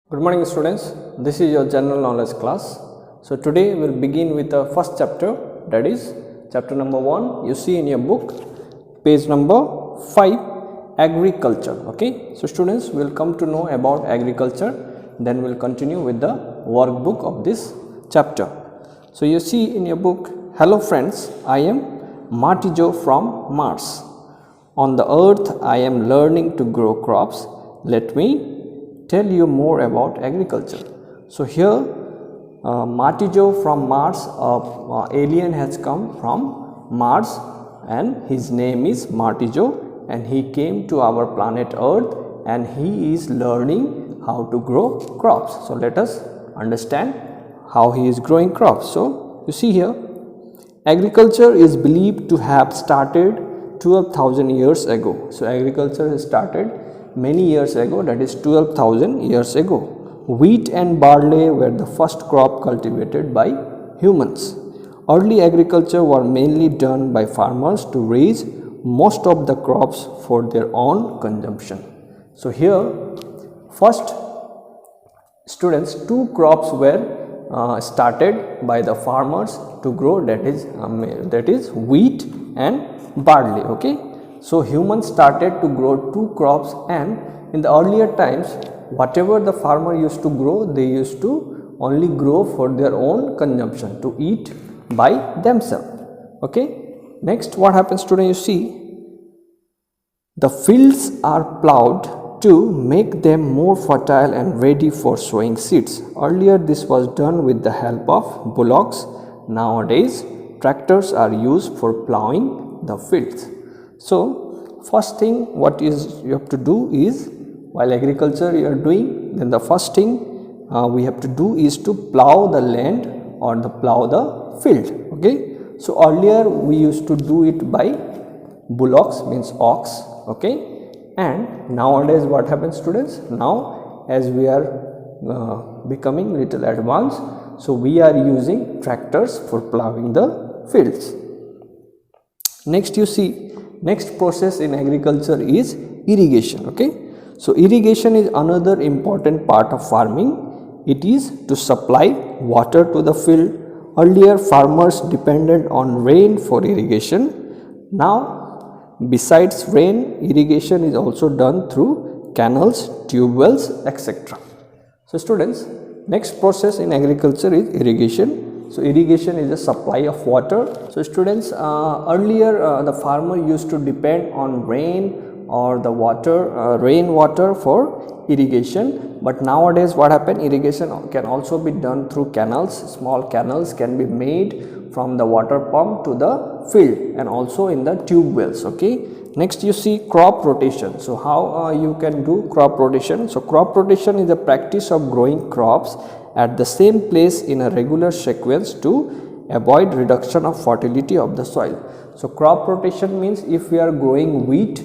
Good morning students, this is your general knowledge class. So today we will begin with the first chapter, that is chapter number 1. You see in your book page number 5, agriculture. Okay, so students will come to know about agriculture, then we will continue with the workbook of this chapter. So you see in your book, hello friends, I am Martijo from Mars. On the earth I am learning to grow crops. Let me tell you more about agriculture. So here Martijo from Mars, alien has come from Mars and his name is Martijo, and he came to our planet Earth and he is learning how to grow crops. So let us understand how he is growing crops. So you see here, agriculture is believed to have started 12,000 years ago. So agriculture has started many years ago, that is 12,000 years ago. Wheat and barley were the first crop cultivated by humans. Early agriculture was mainly done by farmers to raise most of the crops for their own consumption. So here first students, two crops were started by the farmers to grow, that is wheat and barley. Okay, so humans started to grow two crops, and in the earlier times whatever the farmer used to grow, they used to only grow for their own consumption, to eat by themselves. Okay, next what happens today, you see the fields are plowed to make them more fertile and ready for sowing seeds. Earlier this was done with the help of bullocks. Nowadays tractors are used for plowing the fields. So first thing what is you have to do is, while agriculture you are doing, then the first thing we have to do is to plow the land or plow the field. Okay, so earlier we used to do it by bullocks, means ox. Okay, and nowadays what happens students, now as we are becoming little advanced, so we are using tractors for plowing the fields. Next you see, next process in agriculture is irrigation. Okay, so irrigation is another important part of farming. It is to supply water to the field. Earlier farmers depended on rain for irrigation. Now besides rain, irrigation is also done through canals, tube wells, etc. So students, next process in agriculture is irrigation. So irrigation is a supply of water. So students, earlier the farmer used to depend on rain or the water, rainwater for irrigation, but nowadays what happened, irrigation can also be done through canals. Small canals can be made from the water pump to the field and also in the tube wells. Okay, next you see crop rotation. So how you can do crop rotation? So crop rotation is the practice of growing crops at the same place in a regular sequence to avoid reduction of fertility of the soil. So crop rotation means if we are growing wheat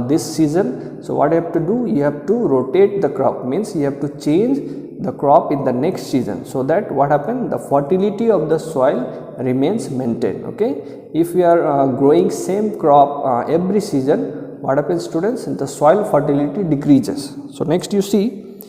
this season, so what you have to do, you have to rotate the crop, means you have to change the crop in the next season, so that what happens, the fertility of the soil remains maintained. Okay, if we are growing same crop every season, what happens students, the soil fertility decreases. So next you see,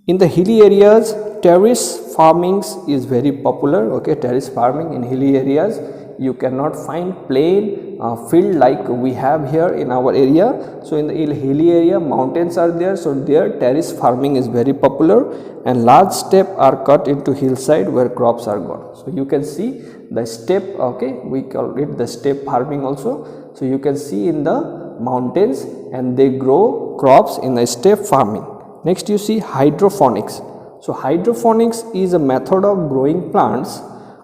in the hilly areas terrace farming is very popular. Okay, terrace farming in hilly areas, you cannot find plain field like we have here in our area. So in the hilly area, mountains are there, so there terrace farming is very popular, and large steps are cut into hillside where crops are grown. So you can see the step, okay, we call it the step farming also. So you can see in the mountains and they grow crops in the step farming. Next you see hydroponics. So hydroponics is a method of growing plants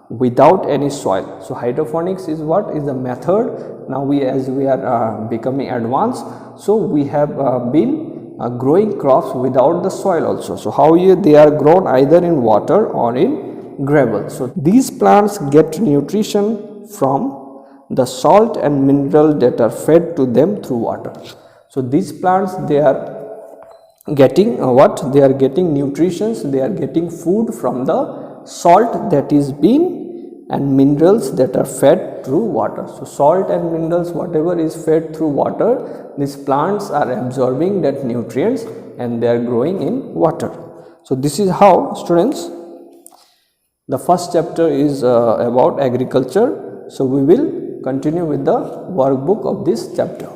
without any soil. So hydroponics is what is the method. Now as we are becoming advanced, so we have been growing crops without the soil also. So how they are grown either in water or in gravel. So these plants get nutrition from the salt and mineral that are fed to them through water. So these plants, they are getting what? They are getting nutritions, they are getting food from the salt that is being and minerals that are fed through water. So salt and minerals, whatever is fed through water, these plants are absorbing that nutrients and they are growing in water. So this is how, students, the first chapter is about agriculture. So we will continue with the workbook of this chapter.